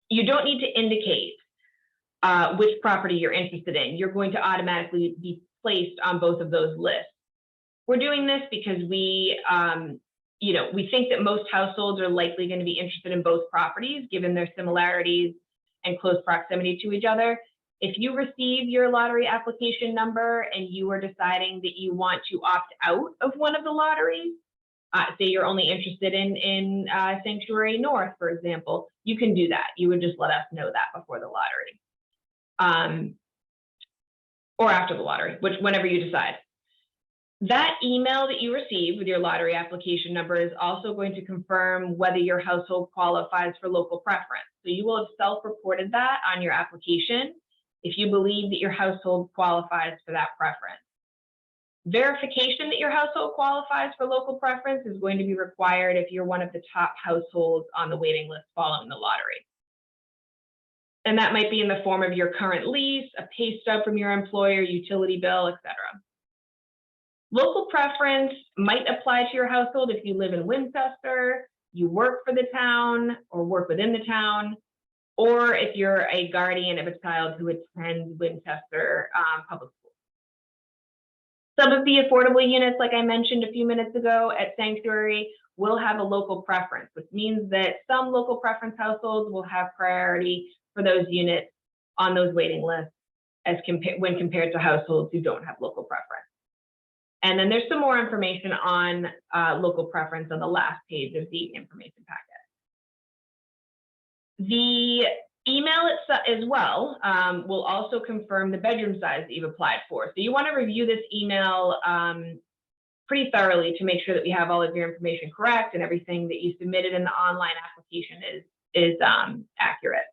you don't need to indicate which property you're interested in. You're going to automatically be placed on both of those lists. We're doing this because we think that most households are likely going to be interested in both properties given their similarities and close proximity to each other. If you receive your lottery application number and you are deciding that you want to opt out of one of the lotteries, say you're only interested in Sanctuary North, for example, you can do that. You would just let us know that before the lottery. Or after the lottery, whenever you decide. That email that you receive with your lottery application number is also going to confirm whether your household qualifies for local preference. So you will have self-reported that on your application if you believe that your household qualifies for that preference. Verification that your household qualifies for local preference is going to be required if you're one of the top households on the waiting list following the lottery. And that might be in the form of your current lease, a pay stub from your employer, utility bill, etc. Local preference might apply to your household if you live in Winchester, you work for the town or work within the town, or if you're a guardian of a child who attends Winchester Public Schools. Some of the affordable units, like I mentioned a few minutes ago at Sanctuary, will have a local preference, which means that some local preference households will have priority for those units on those waiting lists when compared to households who don't have local preference. And then there's some more information on local preference on the last page of the information packet. The email itself as well will also confirm the bedroom size that you've applied for. So you want to review this email pretty thoroughly to make sure that we have all of your information correct and everything that you submitted in the online application is accurate.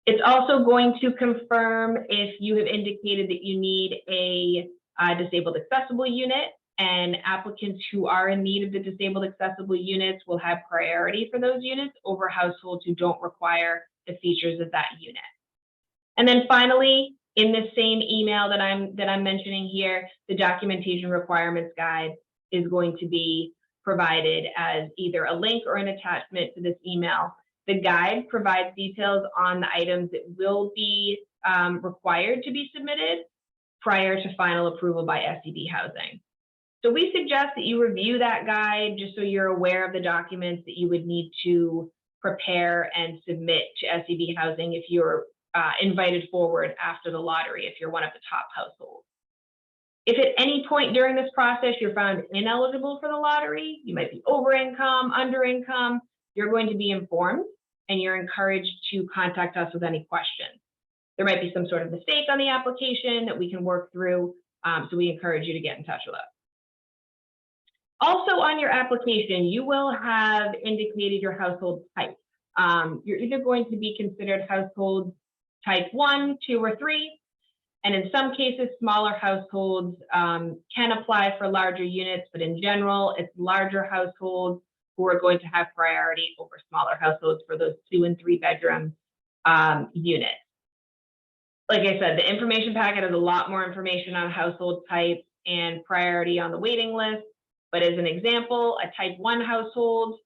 It's also going to confirm if you have indicated that you need a disabled accessible unit, and applicants who are in need of the disabled accessible units will have priority for those units over households who don't require the features of that unit. And then finally, in this same email that I'm mentioning here, the documentation requirements guide is going to be provided as either a link or an attachment to this email. The guide provides details on the items that will be required to be submitted prior to final approval by SEB Housing. So we suggest that you review that guide just so you're aware of the documents that you would need to prepare and submit to SEB Housing if you're invited forward after the lottery, if you're one of the top households. If at any point during this process you're found ineligible for the lottery, you might be over income, under income, you're going to be informed and you're encouraged to contact us with any questions. There might be some sort of mistake on the application that we can work through, so we encourage you to get in touch with us. Also on your application, you will have indicated your household type. You're either going to be considered household type 1, 2, or 3, and in some cases, smaller households can apply for larger units, but in general, it's larger households who are going to have priority over smaller households for those 2 and 3 bedroom units. Like I said, the information packet has a lot more information on household type and priority on the waiting list. But as an example, a type 1 household,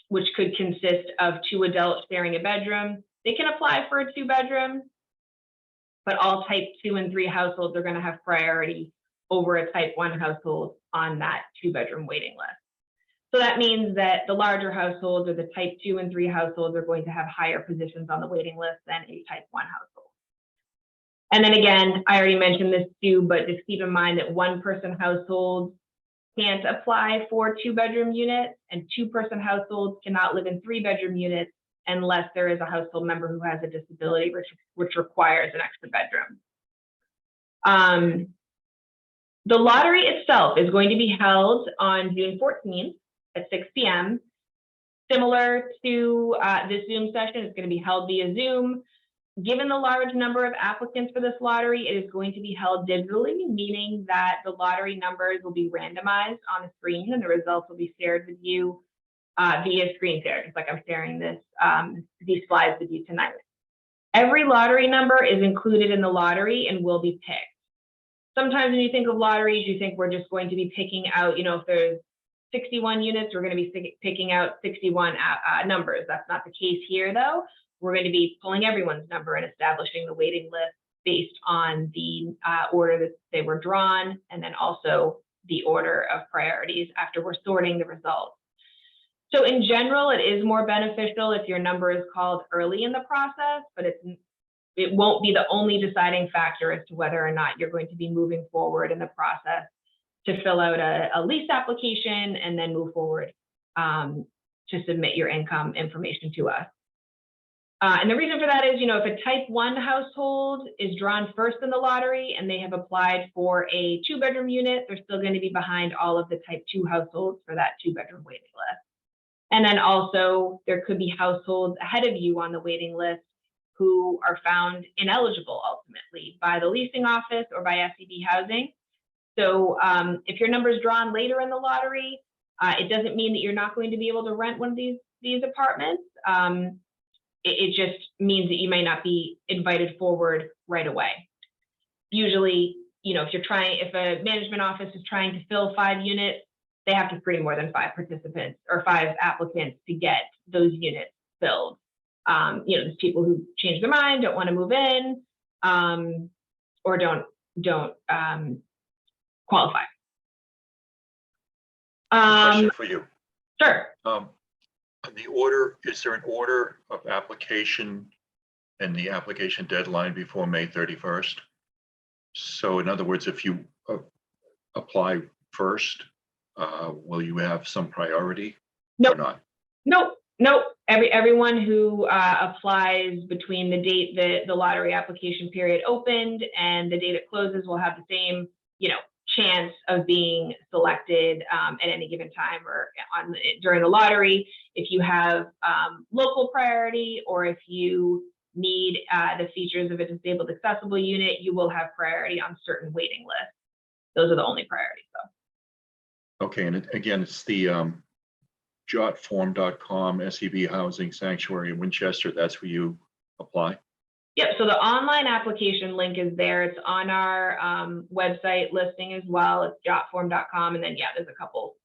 which could consist of 2 adults sharing a bedroom, they can apply for a 2-bedroom, but all type 2 and 3 households are going to have priority over a type 1 household on that 2-bedroom waiting list. So that means that the larger households or the type 2 and 3 households are going to have higher positions on the waiting list than a type 1 household. And then again, I already mentioned this too, but just keep in mind that 1-person households can't apply for 2-bedroom units, and 2-person households cannot live in 3-bedroom units unless there is a household member who has a disability which requires an extra bedroom. The lottery itself is going to be held on June 14th at 6 p.m. Similar to this Zoom session, it's going to be held via Zoom. Given the large number of applicants for this lottery, it is going to be held digitally, meaning that the lottery numbers will be randomized on a screen and the results will be shared with you via screen share, just like I'm sharing these slides with you tonight. Every lottery number is included in the lottery and will be picked. Sometimes when you think of lotteries, you think we're just going to be picking out, if there's 61 units, we're going to be picking out 61 numbers. That's not the case here, though. We're going to be pulling everyone's number and establishing the waiting list based on the order that they were drawn, and then also the order of priorities after we're sorting the results. So in general, it is more beneficial if your number is called early in the process, but it won't be the only deciding factor as to whether or not you're going to be moving forward in the process to fill out a lease application and then move forward to submit your income information to us. And the reason for that is, if a type 1 household is drawn first in the lottery and they have applied for a 2-bedroom unit, they're still going to be behind all of the type 2 households for that 2-bedroom waiting list. And then also there could be households ahead of you on the waiting list who are found ineligible ultimately by the leasing office or by SEB housing. So if your number is drawn later in the lottery, it doesn't mean that you're not going to be able to rent one of these apartments. It just means that you may not be invited forward right away. Usually, if a management office is trying to fill 5 units, they have to screen more than 5 participants or 5 applicants to get those units filled. There's people who change their mind, don't want to move in, or don't qualify. Question for you. Sure. Is there an order of application and the application deadline before May 31st? So in other words, if you apply first, will you have some priority or not? Nope. Everyone who applies between the date that the lottery application period opened and the date it closes will have the same, chance of being selected at any given time or during the lottery. If you have local priority or if you need the features of a disabled accessible unit, you will have priority on certain waiting lists. Those are the only priorities, though. Okay, and again, it's the jotform.com SEB Housing Sanctuary in Winchester. That's where you apply. Yep, so the online application link is there. It's on our website listing as well. It's jotform.com. And then, there's a couple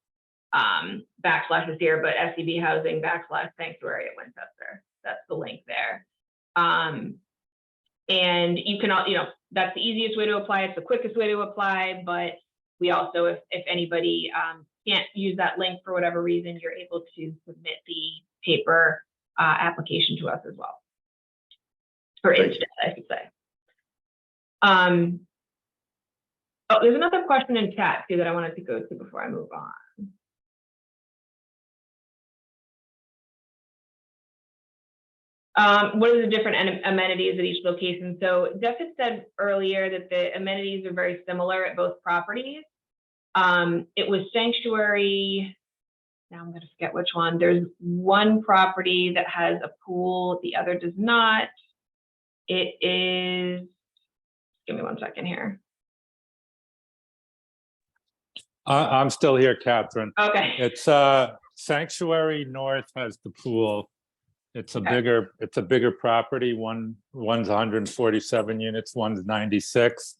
backslashes here, but SEB Housing /Sanctuary at Winchester. That's the link there. And you can, that's the easiest way to apply. It's the quickest way to apply. But we also, if anybody can't use that link for whatever reason, you're able to submit the paper application to us as well. Or instead, I should say. There's another question in chat too that I wanted to go to before I move on. What are the different amenities at each location? So Jeff had said earlier that the amenities are very similar at both properties. It was Sanctuary. Now I'm going to forget which one. There's one property that has a pool, the other does not. It is, give me 1 second here. I'm still here, Catherine. Okay. It's Sanctuary North has the pool. It's a bigger property. One's 147 units, one's 96.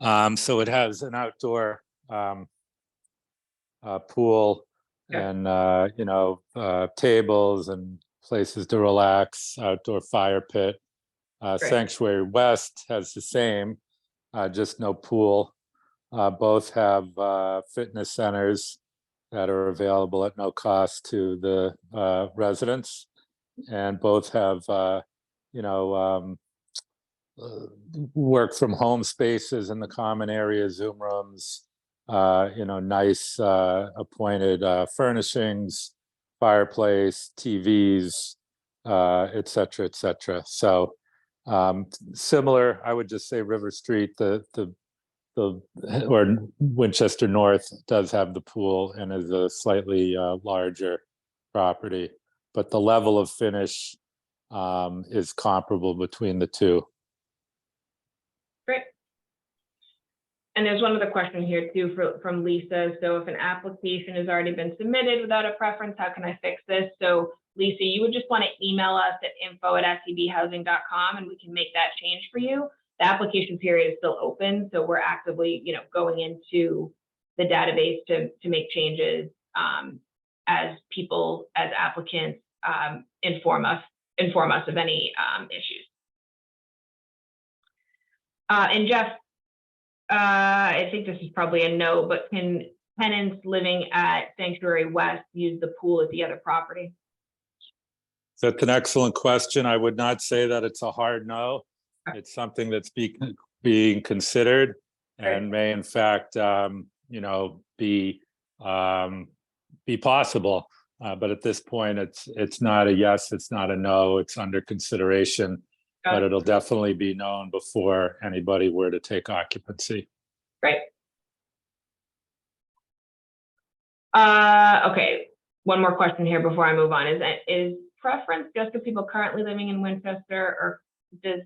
So it has an outdoor pool and tables and places to relax, outdoor fire pit. Sanctuary West has the same, just no pool. Both have fitness centers that are available at no cost to the residents, and both have work from home spaces in the common area, Zoom rooms, nice appointed furnishings, fireplace, TVs, et cetera, et cetera. So similar, I would just say River Street, or Winchester North does have the pool and is a slightly larger property, but the level of finish is comparable between the two. Great. And there's one other question here too from Lisa. So if an application has already been submitted without a preference, how can I fix this? So Lisa, you would just want to email us at info@sebhousing.com and we can make that change for you. The application period is still open, so we're actively, going into the database to make changes as applicants inform us of any issues. And Jeff, I think this is probably a no, but can tenants living at Sanctuary West use the pool at the other property? That's an excellent question. I would not say that it's a hard no. It's something that's being considered and may in fact, be possible. But at this point, it's not a yes, it's not a no, it's under consideration. But it'll definitely be known before anybody were to take occupancy. Great. Okay, one more question here before I move on. Is preference just for people currently living in Winchester, or does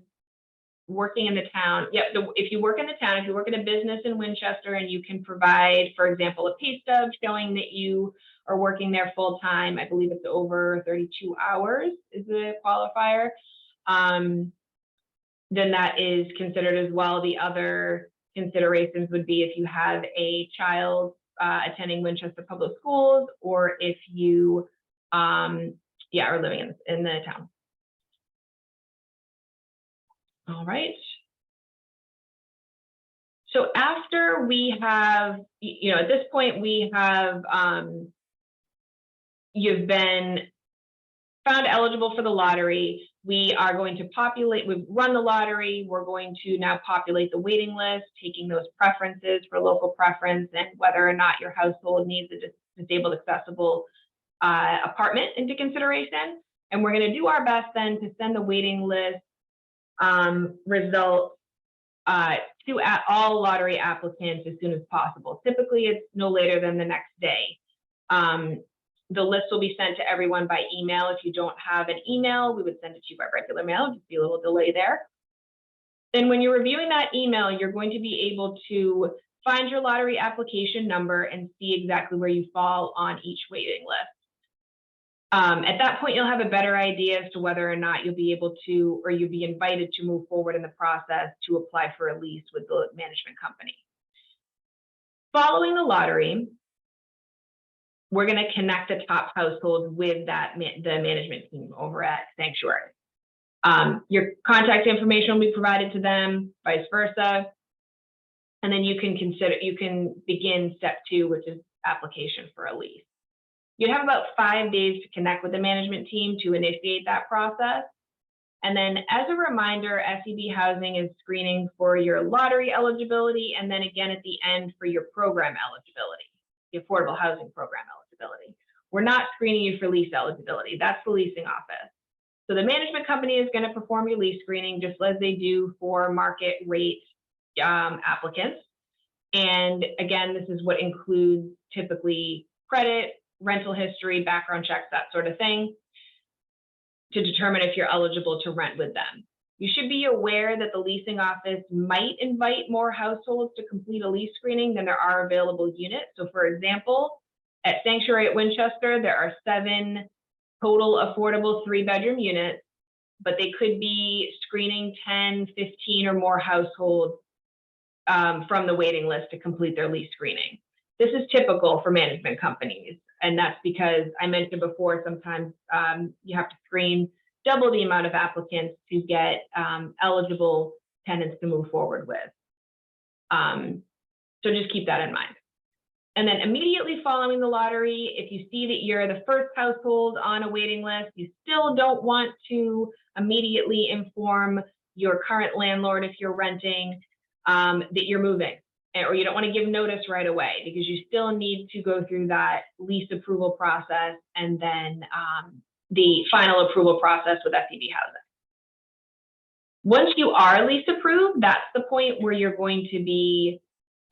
working in the town? Yep, if you work in the town, if you work in a business in Winchester and you can provide, for example, a pay stub showing that you are working there full time, I believe it's over 32 hours is the qualifier, then that is considered as well. The other considerations would be if you have a child attending Winchester Public Schools, or if you are living in the town. All right. So after we have, at this point we have, you've been found eligible for the lottery. We are going to populate, we've run the lottery. We're going to now populate the waiting list, taking those preferences for local preference and whether or not your household needs a disabled accessible apartment into consideration. And we're going to do our best then to send the waiting list results to all lottery applicants as soon as possible. Typically, it's no later than the next day. The list will be sent to everyone by email. If you don't have an email, we would send it to you by regular mail. Just be a little delay there. Then when you're reviewing that email, you're going to be able to find your lottery application number and see exactly where you fall on each waiting list. At that point, you'll have a better idea as to whether or not you'll be able to, or you'll be invited to move forward in the process to apply for a lease with the management company. Following the lottery, we're going to connect the top household with the management team over at Sanctuary. Your contact information will be provided to them, vice versa. And then you can begin step 2, which is application for a lease. You'd have about 5 days to connect with the management team to initiate that process. And then as a reminder, SEB Housing is screening for your lottery eligibility, and then again at the end for your program eligibility, the Affordable Housing Program eligibility. We're not screening you for lease eligibility. That's the leasing office. So the management company is going to perform your lease screening just as they do for market rate applicants. And again, this is what includes typically credit, rental history, background checks, that sort of thing, to determine if you're eligible to rent with them. You should be aware that the leasing office might invite more households to complete a lease screening than there are available units. So for example, at Sanctuary at Winchester, there are 7 total affordable 3-bedroom units, but they could be screening 10, 15 or more households from the waiting list to complete their lease screening. This is typical for management companies. And that's because I mentioned before, sometimes you have to screen double the amount of applicants to get eligible tenants to move forward with. So just keep that in mind. And then immediately following the lottery, if you see that you're the first household on a waiting list, you still don't want to immediately inform your current landlord if you're renting that you're moving. Or you don't want to give notice right away, because you still need to go through that lease approval process and then the final approval process with SEB Housing. Once you are lease approved, that's the point where you're going to be,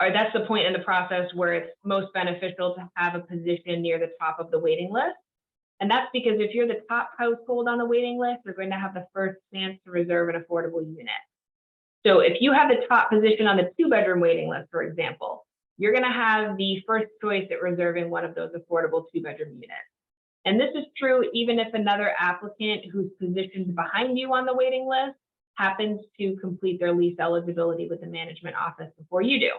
or that's the point in the process where it's most beneficial to have a position near the top of the waiting list. And that's because if you're the top household on the waiting list, you're going to have the first chance to reserve an affordable unit. So if you have the top position on the 2-bedroom waiting list, for example, you're going to have the first choice at reserving one of those affordable 2-bedroom units. And this is true even if another applicant who's positioned behind you on the waiting list happens to complete their lease eligibility with the management office before you do.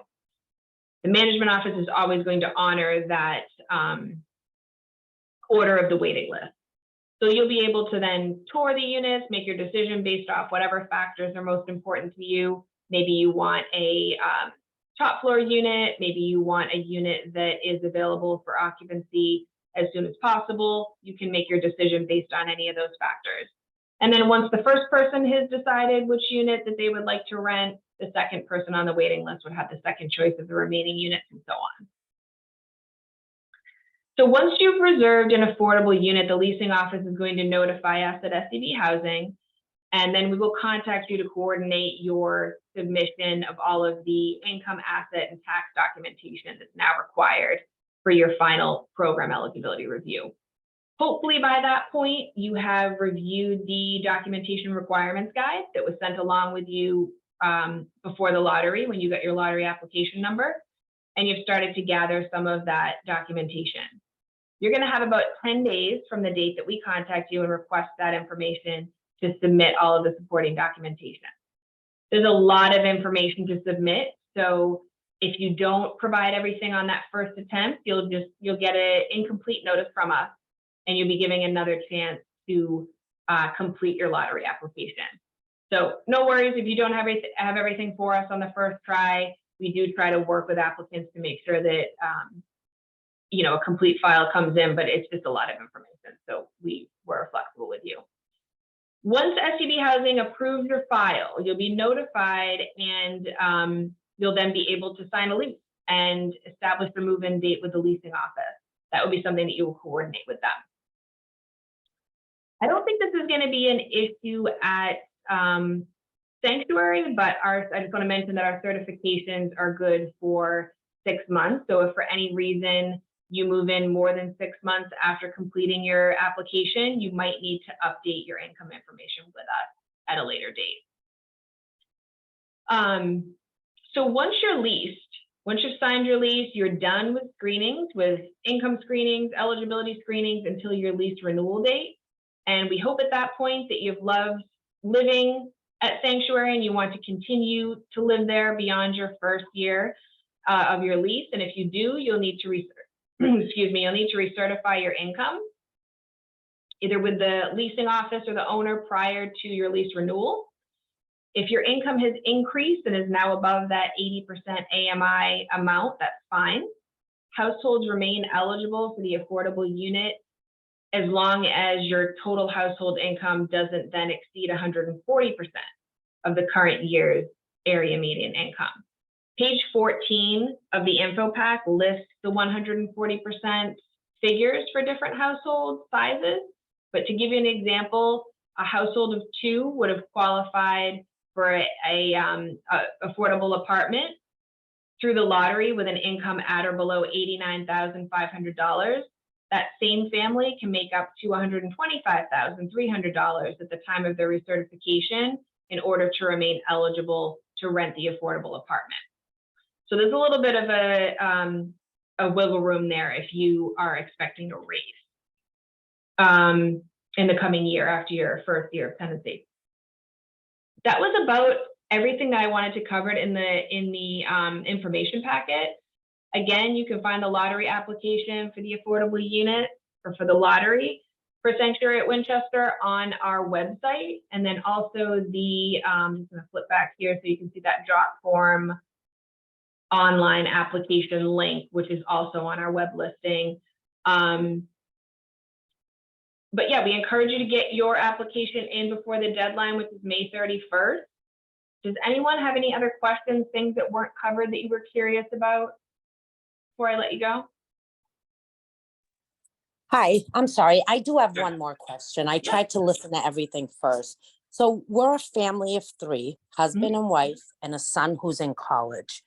The management office is always going to honor that order of the waiting list. So you'll be able to then tour the units, make your decision based off whatever factors are most important to you. Maybe you want a top floor unit, maybe you want a unit that is available for occupancy as soon as possible. You can make your decision based on any of those factors. And then once the first person has decided which unit that they would like to rent, the second person on the waiting list would have the second choice of the remaining units and so on. So once you've reserved an affordable unit, the leasing office is going to notify us at SCB Housing, and then we will contact you to coordinate your submission of all of the income, asset, and tax documentation that's now required for your final program eligibility review. Hopefully by that point, you have reviewed the documentation requirements guide that was sent along with you before the lottery when you got your lottery application number, and you've started to gather some of that documentation. You're going to have about 10 days from the date that we contact you and request that information to submit all of the supporting documentation. There's a lot of information to submit, so if you don't provide everything on that first attempt, you'll get an incomplete notice from us, and you'll be giving another chance to complete your lottery application. So no worries if you don't have everything for us on the first try. We do try to work with applicants to make sure that a complete file comes in, but it's just a lot of information. So we're flexible with you. Once SCB Housing approves your file, you'll be notified, and you'll then be able to sign a lease and establish the move-in date with the leasing office. That would be something that you will coordinate with them. I don't think this is going to be an issue at Sanctuary, but I just want to mention that our certifications are good for 6 months. So if for any reason you move in more than 6 months after completing your application, you might need to update your income information with us at a later date. So once you're leased, once you've signed your lease, you're done with screenings, with income screenings, eligibility screenings until your lease renewal date. And we hope at that point that you've loved living at Sanctuary and you want to continue to live there beyond your first year of your lease. And if you do, you'll need to recertify your income, either with the leasing office or the owner prior to your lease renewal. If your income has increased and is now above that 80% AMI amount, that's fine. Households remain eligible for the affordable unit as long as your total household income doesn't then exceed 140% of the current year's area median income. Page 14 of the info pack lists the 140% figures for different household sizes. But to give you an example, a household of 2 would have qualified for a affordable apartment through the lottery with an income at or below $89,500. That same family can make up to $125,300 at the time of their recertification in order to remain eligible to rent the affordable apartment. So there's a little bit of a wiggle room there if you are expecting a raise in the coming year after your first year of tenancy. That was about everything that I wanted to cover in the information packet. Again, you can find the lottery application for the affordable unit or for the lottery for Sanctuary at Winchester on our website. And then also the, I'm just gonna flip back here so you can see that drop form online application link, which is also on our web listing. But yeah, we encourage you to get your application in before the deadline, which is May 31st. Does anyone have any other questions, things that weren't covered that you were curious about before I let you go? Hi, I'm sorry. I do have one more question. I tried to listen to everything first. So we're a family of 3, husband and wife, and a son who's in college.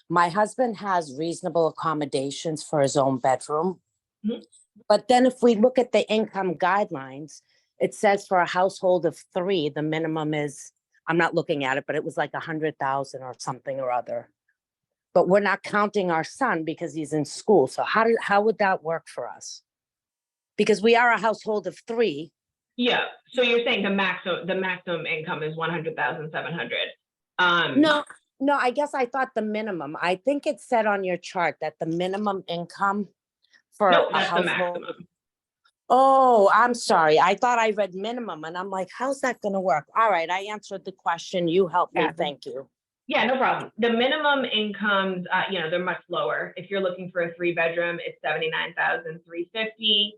My husband has reasonable accommodations for his own bedroom. But then if we look at the income guidelines, it says for a household of 3, the minimum is, I'm not looking at it, but it was like 100,000 or something or other. But we're not counting our son because he's in school. So how would that work for us? Because we are a household of 3. Yeah. So you're saying the maximum income is 100,700. No, I guess I thought the minimum. I think it said on your chart that the minimum income for No, a that's the household. maximum. Oh, I'm sorry. I thought I read minimum and I'm like, how's that going to work? All right, I answered the question. You helped me. Yeah. Thank you. Yeah, no problem. The minimum incomes, they're much lower. If you're looking for a 3-bedroom, it's $79,350.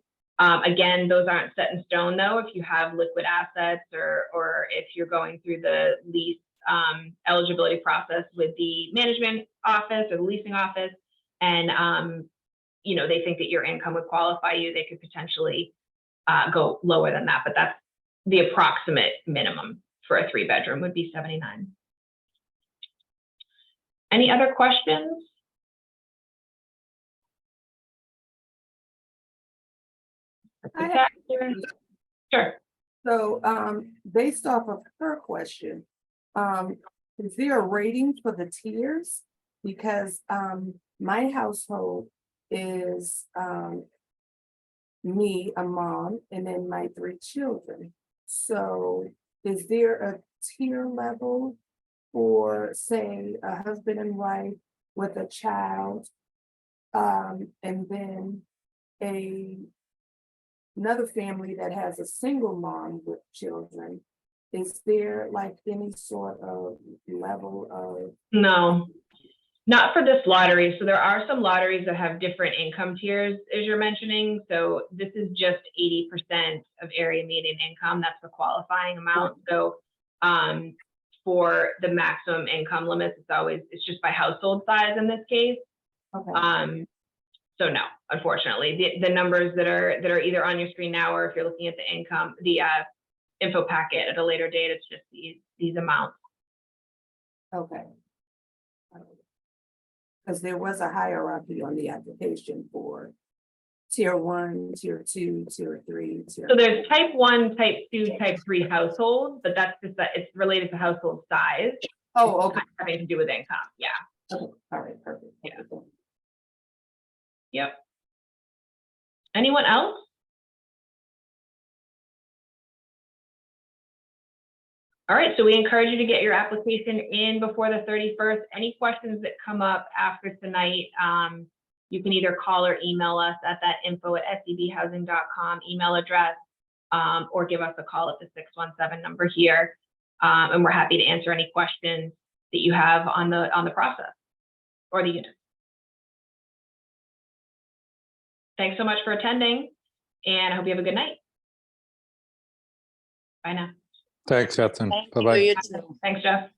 Again, those aren't set in stone though. If you have liquid assets or if you're going through the lease eligibility process with the management office or the leasing office, and you know, they think that your income would qualify you, they could potentially go lower than that, but that's the approximate minimum for a 3-bedroom would be 79. Any other questions? I have- Sure. So, based off of her question, is there a rating for the tiers? Because, my household is, me, a mom, and then my 3 children. So is there a tier level for, say, a husband and wife with a child? And then another family that has a single mom with children. Is there like any sort of level of? No, not for this lottery. So there are some lotteries that have different income tiers, as you're mentioning. So this is just 80% of area median income. That's the qualifying amount. So for the maximum income limits, it's just by household size in this case. Okay. So no, unfortunately, the numbers that are either on your screen now, or if you're looking at the income, the info packet at a later date, it's just these amounts. Okay. Because there was a hierarchy on the application for tier 1, tier 2, tier 3, tier. So there's type 1, type 2, type 3 households, but that's just that it's related to household size. Oh, It's okay. not having to do with income. Yeah. Okay. All right, perfect. Yeah. Yep. Anyone else? All right, so we encourage you to get your application in before the 31st. Any questions that come up after tonight, you can either call or email us at that info@sebhousing.com email address, or give us a call at the 617 number here. And we're happy to answer any questions that you have on the process or the unit. Thanks so much for attending, and I hope you have a good night. Bye now. Thanks, Catherine. Thank you, Bye-bye. you too. Thanks, Jeff.